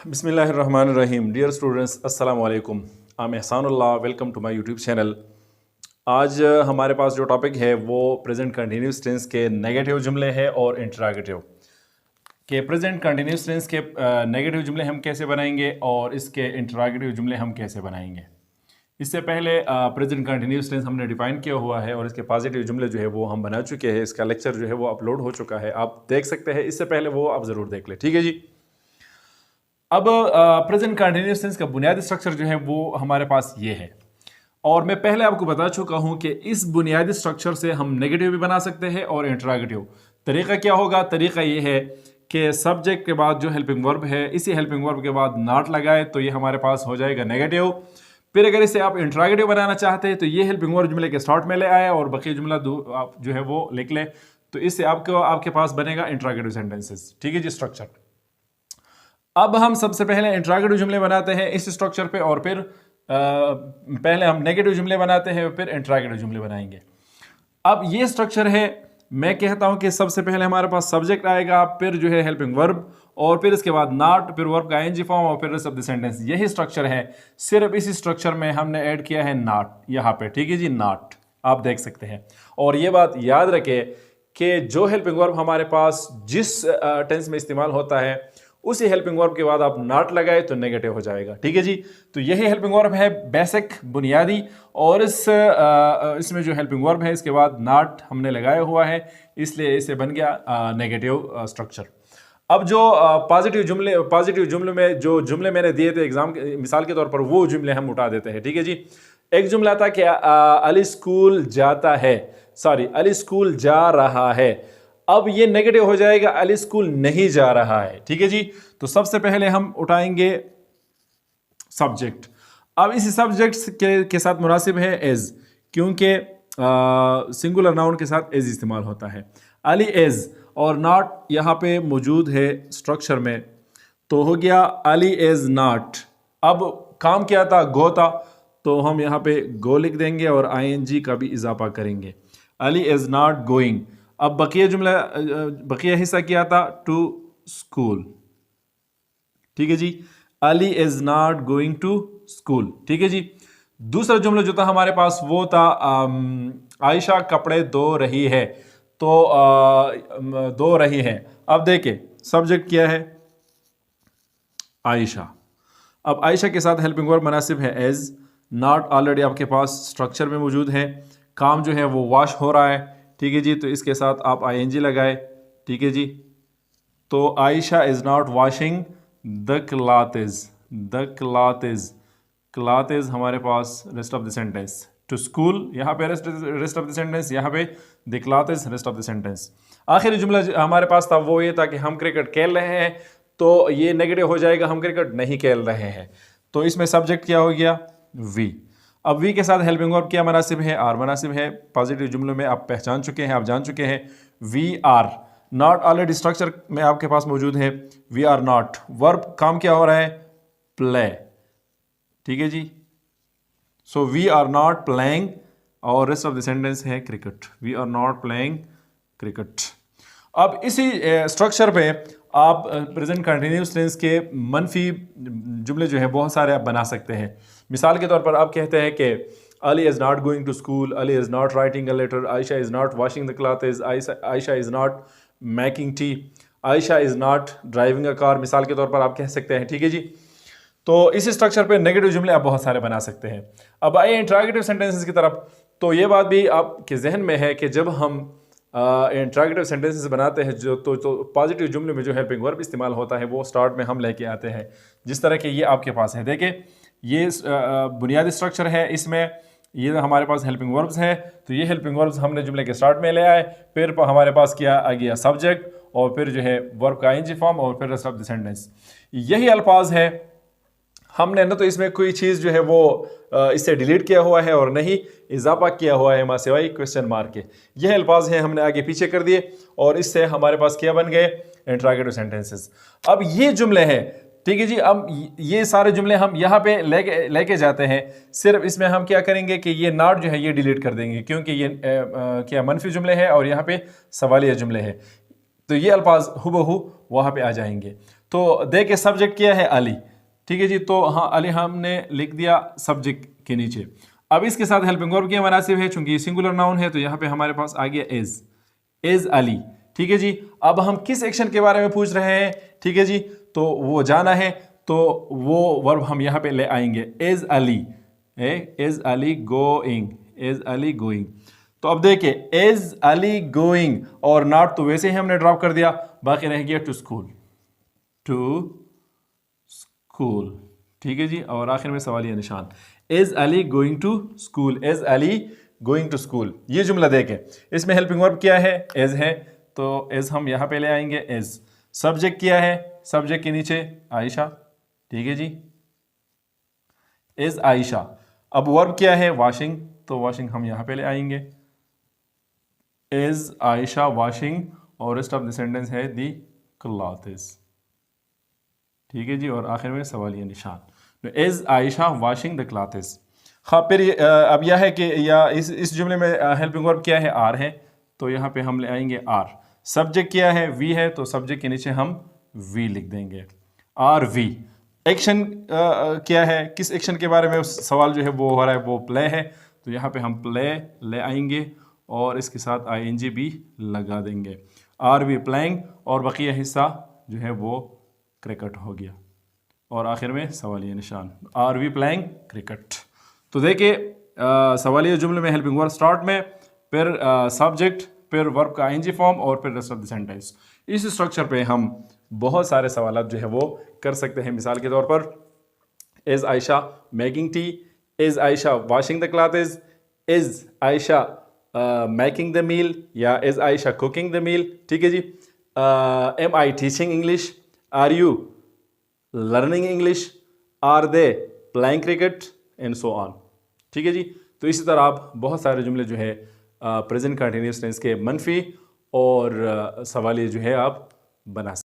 बिस्मिल्लाहिर्रहमानिर्रहीम। Dear students, अस्सलाम वालेकुम। I am Ehsanullah, welcome to my YouTube channel. आज हमारे पास जो टॉपिक है वो प्रेजेंट कंटिन्यूस टेंस के नेगेटिव जुमले हैं और इंटरोगेटिव के। प्रेजेंट कंटिन्यूस टेंस के नेगेटिव जुमले हम कैसे बनाएंगे और इसके इंटरोगेटिव जुमले हम कैसे बनाएंगे। इससे पहले प्रेजेंट कंटिन्यूस टेंस हमने डिफाइन किया हुआ है और इसके पॉजिटिव जुमले जो है वो हम बना चुके हैं। इसका लेक्चर जो है वो अपलोड हो चुका है, आप देख सकते हैं। इससे पहले वो आप ज़रूर देख लें, ठीक है जी। अब प्रेजेंट कंटिन्यूस टेंस का बुनियादी स्ट्रक्चर जो है वो हमारे पास ये है और मैं पहले आपको बता चुका हूं कि इस बुनियादी स्ट्रक्चर से हम नेगेटिव भी बना सकते हैं और इंटरोगेटिव। तरीका क्या होगा? तरीका ये है कि सब्जेक्ट के बाद जो हेल्पिंग वर्ब है, इसी हेल्पिंग वर्ब के बाद नॉट लगाए तो ये हमारे पास हो जाएगा नेगेटिव। फिर अगर इसे आप इंटरोगेटिव बनाना चाहते हैं तो ये हेल्पिंग वर्ब जुमले के स्टार्ट में ले आए और बाकी जुमला आप जो है वो लिख लें, तो इससे आपके पास बनेगा इंटरोगेटिव सेंटेंसेस, ठीक है जी। स्ट्रक्चर अब हम सबसे पहले इंटरोगेटिव जुमले बनाते हैं इस स्ट्रक्चर पे और फिर पहले हम नेगेटिव जुमले बनाते हैं फिर इंटरोगेटिव जुमले बनाएंगे। अब ये स्ट्रक्चर है, मैं कहता हूं कि सबसे पहले हमारे पास सब्जेक्ट आएगा, फिर जो है हेल्पिंग वर्ब और फिर इसके बाद नॉट, फिर वर्ब का आईएनजी फॉर्म और फिर रेस्ट ऑफ द सेंटेंस। यही स्ट्रक्चर है, सिर्फ इसी स्ट्रक्चर में हमने ऐड किया है नॉट यहाँ पे, ठीक है जी। नॉट आप देख सकते हैं। और ये बात याद रखें कि जो हेल्पिंग वर्ब हमारे पास जिस टेंस में इस्तेमाल होता है उसी हेल्पिंग वर्ब के बाद आप नॉट लगाए तो नेगेटिव हो जाएगा, ठीक है जी। तो यही हेल्पिंग वर्ब है, बेसिक बुनियादी, और इसमें जो हेल्पिंग वर्ब है इसके बाद नॉट हमने लगाया हुआ है, इसलिए इसे बन गया नेगेटिव स्ट्रक्चर। अब जो पॉजिटिव जुमले में जो जुमले मैंने दिए थे एग्जाम मिसाल के तौर पर, वो जुमले हम उठा देते हैं, ठीक है जी। एक जुमला था कि अली स्कूल जाता है, सॉरी अली स्कूल जा रहा है। अब ये नेगेटिव हो जाएगा, अली स्कूल नहीं जा रहा है, ठीक है जी। तो सबसे पहले हम उठाएंगे सब्जेक्ट। अब इस सब्जेक्ट के साथ मुनासिब है एज, क्योंकि सिंगुलर नाउन के साथ एज इस्तेमाल होता है। अली एज और नॉट यहाँ पे मौजूद है स्ट्रक्चर में, तो हो गया अली एज नॉट। अब काम क्या था? गो था, तो हम यहाँ पे गो लिख देंगे और आईएनजी का भी इजाफा करेंगे। Ali is not going. अब बकिया हिस्सा क्या था? टू स्कूल, ठीक है जी। Ali is not going to school, ठीक है जी। दूसरा जुमला जो था हमारे पास वो था आयशा कपड़े धो रही है, तो धो रही है। अब देखे सब्जेक्ट क्या है? आयशा। अब आयशा के साथ हेल्पिंग वर्ब मुनासिब है एज। नॉट ऑलरेडी आपके पास स्ट्रक्चर में मौजूद है। काम जो है वो वॉश हो रहा है, ठीक है जी, तो इसके साथ आप आईएनजी लगाए, ठीक है जी। तो Ayesha is not washing the clothes, the clothes, clothes हमारे पास rest of the sentence. To school यहाँ पे रेस्ट ऑफ द सेंटेंस, यहाँ पे the clothes rest of the sentence. आखिरी जुमला हमारे पास था वो ये था कि हम क्रिकेट खेल रहे हैं, तो ये नेगेटिव हो जाएगा, हम क्रिकेट नहीं खेल रहे हैं। तो इसमें सब्जेक्ट क्या हो गया? वी। अब वी के साथ हेल्पिंग वर्ब क्या मुनासिब है? आर मुनासिब है। पॉजिटिव जुमलों में आप पहचान चुके हैं, आप जान चुके हैं we are. Not already structure में आपके पास मौजूद है, वी आर नॉट। वर्ब काम क्या हो रहा है? प्ले, ठीक है जी। So we are not playing और रेस्ट ऑफ द सेंटेंस है cricket, we are not playing cricket. अब इसी स्ट्रक्चर पे आप प्रेजेंट कंटिन्यूस टेंस के मनफी जुमले जो है बहुत सारे आप बना सकते हैं। मिसाल के तौर पर आप कहते हैं कि Ali is not going to school, Ali is not writing a letter, Ayesha is not washing the clothes, Ayesha is not making tea, Ayesha is not driving a car, मिसाल के तौर पर आप कह सकते हैं, ठीक है जी। तो इस स्ट्रक्चर पे नेगेटिव जुमले आप बहुत सारे बना सकते हैं। अब आइए इंटरोगेटिव सेंटेंसेस की तरफ। तो ये बात भी आपके जहन में है कि जब हम इंटरोगेटिव सेंटेंसेस बनाते हैं जो तो पॉजिटिव जुमले में जो हेल्पिंग वर्ब इस्तेमाल होता है वो स्टार्ट में हम लेके आते हैं, जिस तरह के ये आपके पास है। देखिए ये बुनियादी स्ट्रक्चर है, इसमें ये हमारे पास हेल्पिंग वर्ब्स हैं, तो ये हेल्पिंग वर्ब्स हमने जुमले के स्टार्ट में ले आए, फिर हमारे पास क्या आ गया? सब्जेक्ट, और फिर जो है वर्ब का आईएनजी फॉर्म और फिर रेस्ट ऑफ द सेंटेंस। यही अल्फाज है, हमने न तो इसमें कोई चीज़ जो है वो इससे डिलीट किया हुआ है और नहीं इजाफा किया हुआ है, सिवाय क्वेश्चन मार्क के। यह अल्फाज हैं हमने आगे पीछे कर दिए और इससे हमारे पास क्या बन गए? Interrogative sentences. अब ये जुमले हैं, ठीक है जी। अब ये सारे जुमले हम यहाँ पे लेके जाते हैं, सिर्फ इसमें हम क्या करेंगे कि ये नॉट जो है ये डिलीट कर देंगे, क्योंकि ये क्या मनफी जुमले हैं और यहाँ पे सवालिया जुमले हैं, तो ये अल्फाज हुबहू वहाँ पे आ जाएंगे। तो देखिए सब्जेक्ट क्या है अली, ठीक है जी। तो हाँ अली हमने लिख दिया सब्जेक्ट के नीचे। अब इसके साथ हेल्पिंग वर्ब क्या मुनासिब है, चूंकि सिंगुलर नाउन है तो यहाँ पे हमारे पास आ गया इज अली, ठीक है जी। अब हम किस एक्शन के बारे में पूछ रहे हैं, ठीक है जी, तो वो जाना है तो वो वर्ब हम यहाँ पे ले आएंगे, is Ali, is Ali going, is Ali going. तो अब देखिए इज अली गोइंग और नॉट तो वैसे ही हमने ड्रॉप कर दिया, बाकी रह गया टू स्कूल, टू स्कूल, ठीक है जी। और आखिर में सवालिया निशान, is Ali going to school, is Ali going to school. ये जुमला देखें, इसमें हेल्पिंग वर्ब क्या है, इज है, तो इज हम यहां पे ले आएंगे इज। सब्जेक्ट क्या है, सब्जेक्ट के नीचे आयशा, ठीक है जी, इज आयशा। अब वर्ब क्या है, वॉशिंग, तो वॉशिंग हम यहां पे ले आएंगे, इज आयशा वॉशिंग, और रेस्ट ऑफ द सेंटेंस है दी क्लॉथ्स, ठीक है जी। और आखिर में सवालिया निशान, is Ayesha washing the clothes. हाँ फिर अब यह है कि या इस जुमले में हेल्पिंग वर्ब क्या है, आर है, तो यहाँ पे हम ले आएंगे आर। सब्जेक्ट क्या है, वी है, तो सब्जेक्ट के नीचे हम वी लिख देंगे, आर वी। एक्शन क्या है, किस एक्शन के बारे में सवाल जो है वो हो रहा है, वो प्ले है, तो यहाँ पे हम प्ले ले आएंगे और इसके साथ आईएनजी भी लगा देंगे, आर वी प्लेइंग, और बकिया हिस्सा जो है वो क्रिकेट हो गया। और आखिर में सवालिया निशान, आर वी प्लेइंग क्रिकेट। तो देखिए सवालिया जुमले में हेल्पिंग वर्ब स्टार्ट में, फिर सब्जेक्ट, फिर वर्ब का आईएनजी फॉर्म, और फिर रेस्ट ऑफ द सेंटेंस। इस स्ट्रक्चर पे हम बहुत सारे सवाल जो है वो कर सकते हैं। मिसाल के तौर पर is Ayesha making tea, is Ayesha washing the clothes, is Ayesha making the meal, या is Ayesha cooking the meal, ठीक है जी। Am I teaching English, are you learning English, are they playing cricket, and so on, ठीक है जी। तो इसी तरह आप बहुत सारे जुमले जो है प्रेजेंट कंटिन्यूअस टेंस के मनफी और सवालिया जो है आप बना सकते हैं।